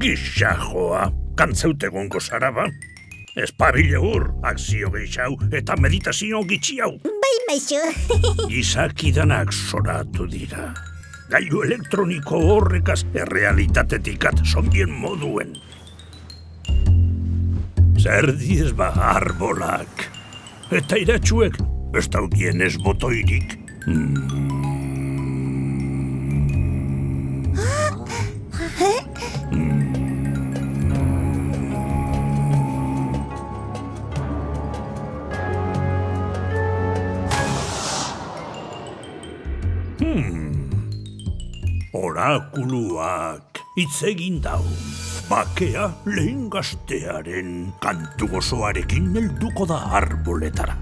Gixajoa, kantzeutegongo zara ba? Espabile hur, akzio gehiago eta meditazio gitxiau. Bai, maixo. Izakidanak soratu dira. Gailu elektroniko horrekaz errealitatetikat zonbien moduen. Zer diez ba arbolak. Eta iratxuek, ez daukien ez botoirik. Orakuluak hitz egin dau. Bakea lehen gaztearen kantu gozoarekin helduko da arboletara.